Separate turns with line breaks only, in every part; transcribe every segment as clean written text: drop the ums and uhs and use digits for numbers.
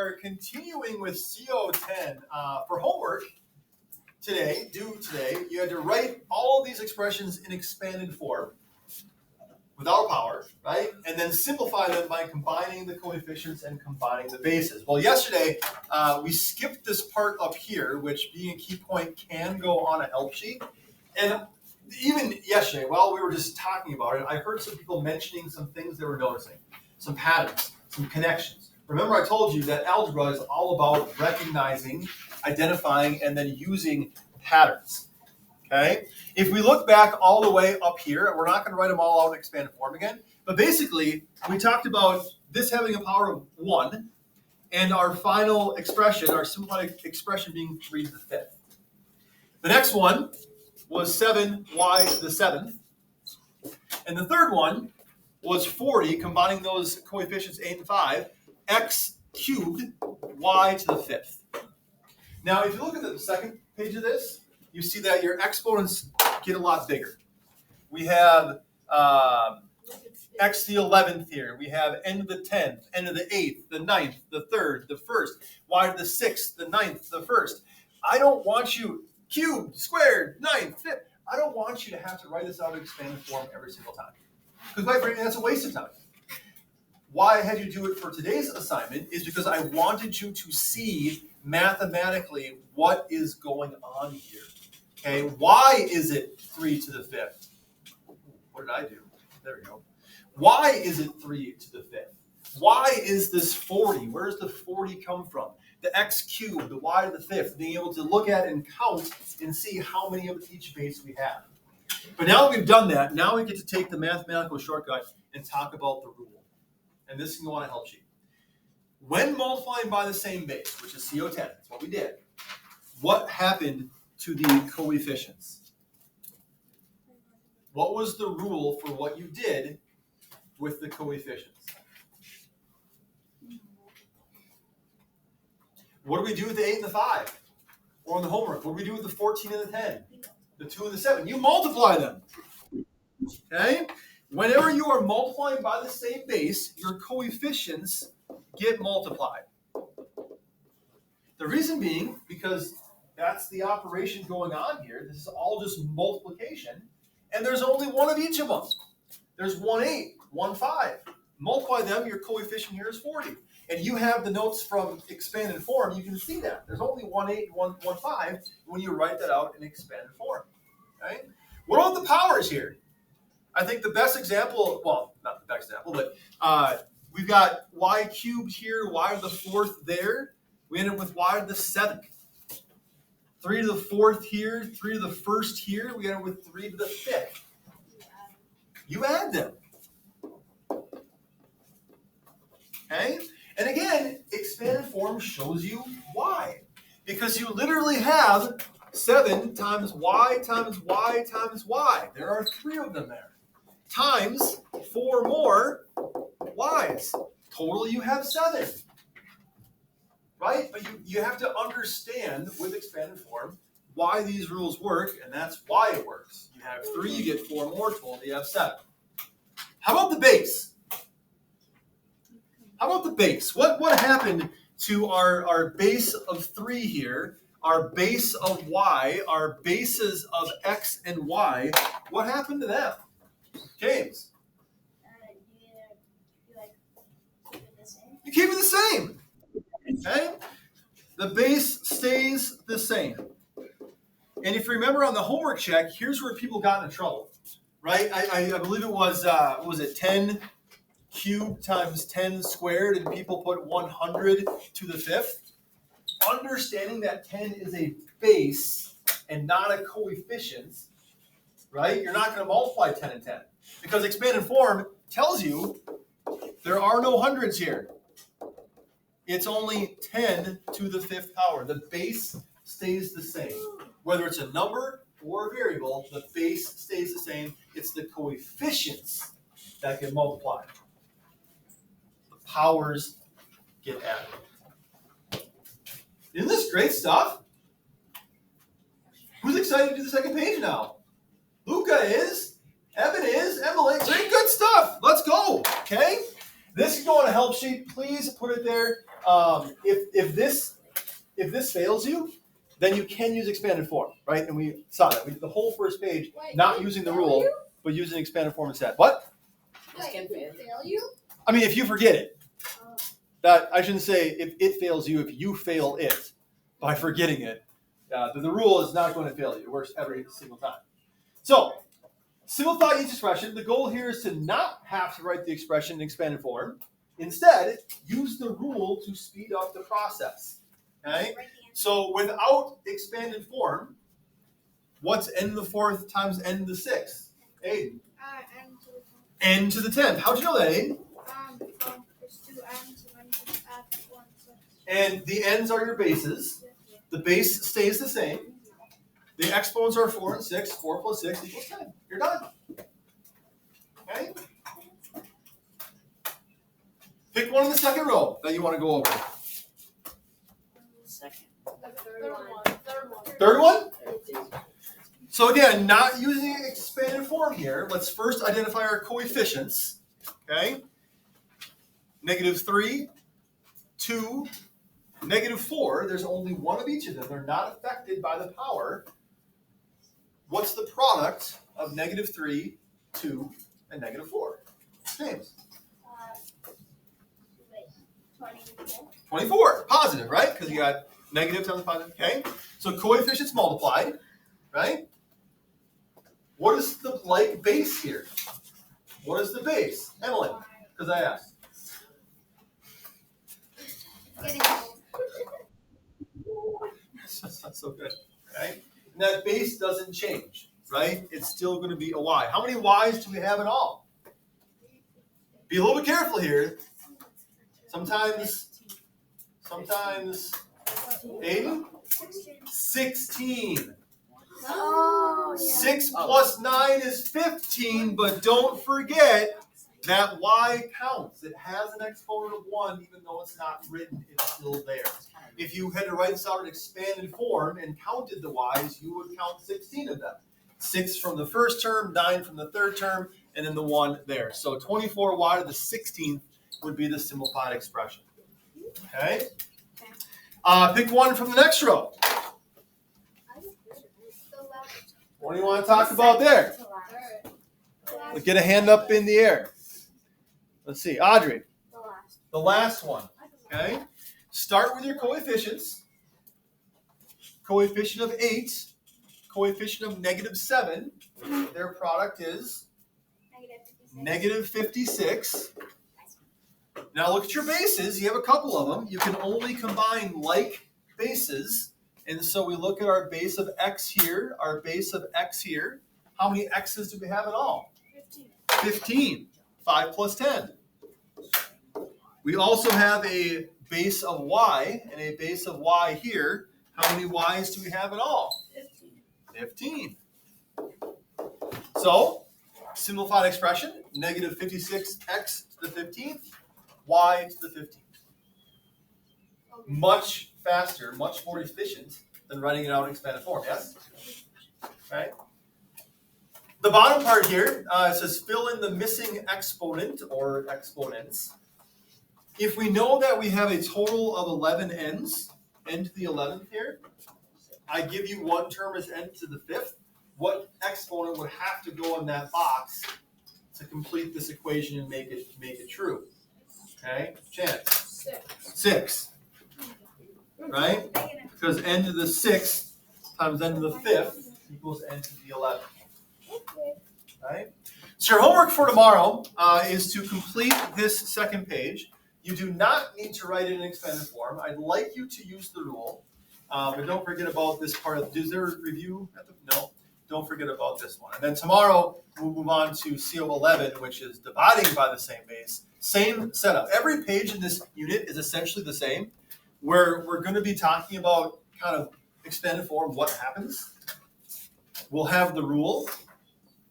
are continuing with CO10 for homework today. You had to write all of these expressions in expanded form without power, right? And then simplify them by combining the coefficients and combining the bases. Well, yesterday we skipped this part up here, which being a key point can go on a help sheet. And even yesterday, while we were just talking about it, I heard some people mentioning some things they were noticing, some patterns, some connections. Remember, I told you that algebra is all about recognizing, identifying, and then using patterns. Okay? If we look back all the way up here, we're not going to write them all out in expanded form again, but basically, we talked about this having a power of 1, and our final expression, our simplified expression being 3 to the 5th. The next one was 7y to the 7th. And the third one was 40, combining those coefficients 8 and 5, x cubed y to the 5th. Now, if you look at the second page of this, you see that your exponents get a lot bigger. We have x to the 11th here. We have n to the 10th, n to the 8th, the 9th, the 3rd, the 1st, y to the 6th, the 9th, the 1st. I don't want you cubed, squared, 9th, 5th. I don't want you to have to write this out in expanded form every single time. Because quite frankly, that's a waste of time. Why I had you do it for today's assignment is because I wanted you to see mathematically what is going on here. Okay, why is it 3 to the 5th? What did I do? There we go. Why is it 3 to the 5th? Why is this 40? Where does the 40 come from? The x cubed, the y to the 5th, being able to look at and count and see how many of each base we have. But now that we've done that, now we get to take the mathematical shortcut and talk about the rule. And this can go on a help sheet. When multiplying by the same base, which is CO10, that's what we did, what happened to the coefficients? What was the rule for what you did with the coefficients? What do we do with the 8 and the 5? Or on the homework, what do we do with the 14 and the 10? The 2 and the 7? You multiply them. Okay? Whenever you are multiplying by the same base, your coefficients get multiplied. The reason being, because that's the operation going on here. This is all just multiplication. And there's only one of each of them. There's 1 8, 1 5. Multiply them, your coefficient here is 40. And you have the notes from expanded form, you can see that. There's only 1 8 and 1 5 when you write that out in expanded form. Okay? What about the powers here? I think the best example, well, not the best example, but we've got y cubed here, y to the 4th there. We end up with y to the 7th. 3 to the 4th here, 3 to the 1st here. We end up with 3 to the 5th. You add them. Okay? And again, expanded form shows you why. Because you literally have 7 times y times y times y. There are 3 of them there. Times 4 more y's. Total, you have 7. Right? But you have to understand with expanded form why these rules work, and that's why it works. You have 3, you get 4 more, total, you have 7. How about the base? How about the base? What happened to our base of 3 here, our base of y, our bases of x and y? What happened to them? James? You keep it the same. Okay? The base stays the same. And if you remember on the homework check, here's where people got in trouble. Right? I believe it was, what was it, 10 cubed times 10 squared, and people put 100 to the 5th. Understanding that 10 is a base and not a coefficient, right? You're not going to multiply 10 and 10. Because expanded form tells you there are no hundreds here. It's only 10 to the 5th power. The base stays the same. Whether it's a number or a variable, the base stays the same. It's the coefficients that get multiplied. The powers get added. Isn't this great stuff? Who's excited to do the second page now? Luca is. Evan is. Emily. Very good stuff. Let's go. Okay? This can go on a help sheet. Please put it there. If this fails you, then you can use expanded form, right? And we saw that. We did the whole first page, not using the rule, but using expanded form instead. What?
Wait, it can fail you?
I mean, if you forget it. That I shouldn't say if it fails you, if you fail it by forgetting it. The rule is not going to fail you. It works every single time. So, simplify each expression. The goal here is to not have to write the expression in expanded form. Instead, use the rule to speed up the process. Okay? So, without expanded form, what's n to the 4th times n to the 6th? Aiden. N to the 10th. How'd you know that, Aiden?
There's 2 n's and then you just add 1 6.
And the n's are your bases. The base stays the same. The exponents are 4 and 6. 4 plus 6 equals 10. You're done. Okay? Pick one in the second row that you want to go over.
Second.
Third one? So again, not using expanded form here. Let's first identify our coefficients. Okay? -3, 2, -4. There's only one of each of them. They're not affected by the power. What's the product of -3, 2, and -4? James.
24.
24. Positive, right? Because you got negative times positive. Okay? So coefficients multiplied, right? What is the like base here? What is the base? Emily, because I asked.
Getting old.
That's so good. Okay? And that base doesn't change, right? It's still going to be a y. How many y's do we have in all? Be a little bit careful here. Sometimes, Aiden? 16.
Oh, yeah.
6 plus 9 is 15, but don't forget that y counts. It has an exponent of 1, even though it's not written, it's still there. If you had to write this out in expanded form and counted the y's, you would count 16 of them. 6 from the first term, 9 from the third term, and then the 1 there. So 24y to the 16th would be the simplified expression. Okay? Pick one from the next row. What do you want to talk about there? Let's get a hand up in the air. Let's see, Audrey. The last one. Okay? Start with your coefficients. Coefficient of 8, coefficient of -7. Their product is -56. Now look at your bases. You have a couple of them. You can only combine like bases. And so we look at our base of x here, our base of x here. How many x's do we have in all? 15. 5 plus 10. We also have a base of y and a base of y here. How many y's do we have in all? 15. So, simplified expression, -56x to the 15th, y to the 15th. Much faster, much more efficient than writing it out in expanded form, yes? Right? The bottom part here, it says fill in the missing exponent or exponents. If we know that we have a total of 11 n's, n to the 11th here, I give you one term as n to the 5th. What exponent would have to go in that box to complete this equation and make it true? Okay, Chance. 6. Right? Because n to the 6th times n to the 5th equals n to the 11th. Right? So your homework for tomorrow is to complete this second page. You do not need to write it in expanded form. I'd like you to use the rule. But don't forget about this part of, is there a review? No, don't forget about this one. And then tomorrow, we'll move on to CO11, which is dividing by the same base. Same setup. Every page in this unit is essentially the same. Where we're going to be talking about kind of expanded form, what happens. We'll have the rule,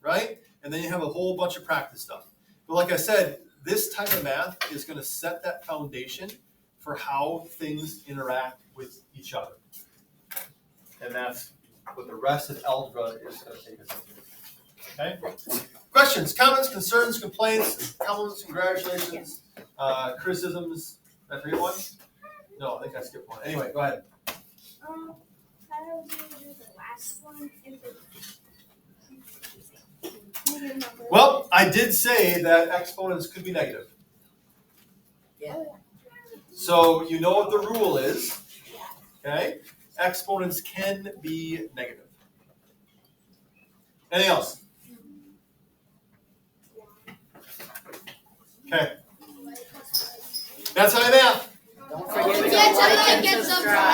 right? And then you have a whole bunch of practice stuff. But like I said, this type of math is going to set that foundation for how things interact with each other. And that's what the rest of algebra is going to take us into. Okay. Questions, comments, concerns, complaints, compliments, congratulations, criticisms. Did I forget one? No, I think I skipped one. Anyway, go ahead.
How do you do the last one?
Well, I did say that exponents could be negative.
Yeah.
So you know what the rule is, okay? Exponents can be negative. Anything else? Okay. That's how I math.
Don't
Don't
forget
forget
to like and
and
subscribe.